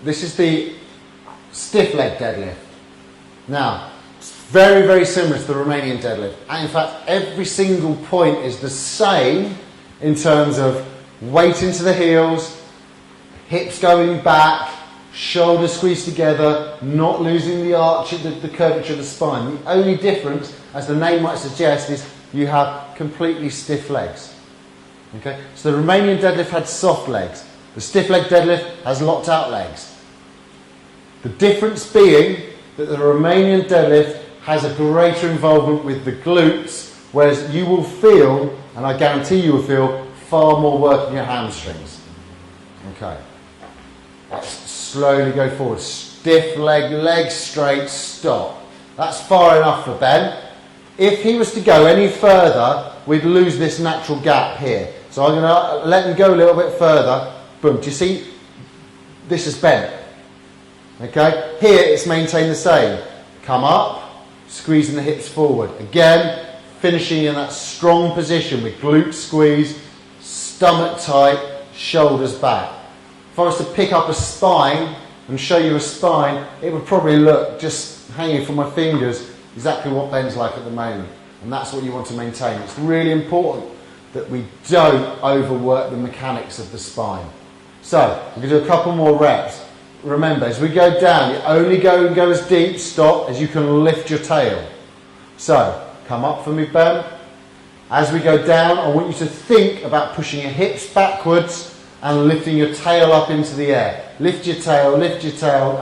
this is the stiff leg deadlift. Now, it's very, very similar to the Romanian deadlift. And in fact, every single point is the same in terms of weight into the heels, hips going back, shoulders squeezed together, not losing the arch, the curvature of the spine. The only difference, as the name might suggest, is you have completely stiff legs. Okay? So the Romanian deadlift had soft legs. The stiff leg deadlift has locked out legs. The difference being that the Romanian deadlift has a greater involvement with the glutes, whereas you will feel, and I guarantee you will feel, far more work in your hamstrings. Okay. Let's slowly go forward. Stiff leg, legs straight, stop. That's far enough for Ben. If he was to go any further, we'd lose this natural gap here. So I'm going to let him go a little bit further. Boom. Do you see? This is bent. Okay? Here it's maintained the same. Come up, squeezing the hips forward. Again, finishing in that strong position with glutes squeeze, stomach tight, shoulders back. If I was to pick up a spine and show you a spine, it would probably look, just hanging from my fingers, exactly what Ben's like at the moment. And that's what you want to maintain. It's really important that we don't overwork the mechanics of the spine. So, we're going to do a couple more reps. Remember, as we go down, you only go as deep, stop, as you can lift your tail. So, come up for me, Ben. As we go down, I want you to think about pushing your hips backwards and lifting your tail up into the air. Lift your tail,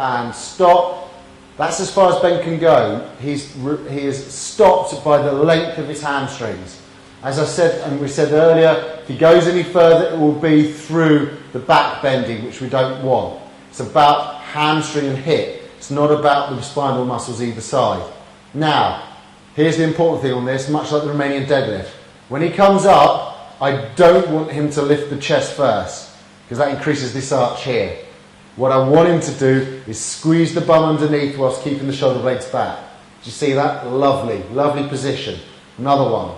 and stop. That's as far as Ben can go. He is stopped by the length of his hamstrings. As I said, and we said earlier, if he goes any further, it will be through the back bending, which we don't want. It's about hamstring and hip. It's not about the spinal muscles either side. Now, here's the important thing on this, much like the Romanian deadlift. When he comes up, I don't want him to lift the chest first, because that increases this arch here. What I want him to do is squeeze the bum underneath whilst keeping the shoulder blades back. Do you see that? Lovely, lovely position. Another one.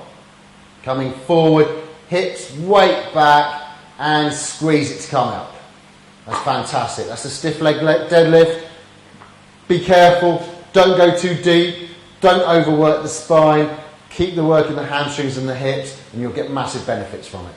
Coming forward, hips, weight back, and squeeze it to come up. That's fantastic. That's a stiff leg deadlift. Be careful, don't go too deep, don't overwork the spine, keep the work in the hamstrings and the hips, and you'll get massive benefits from it.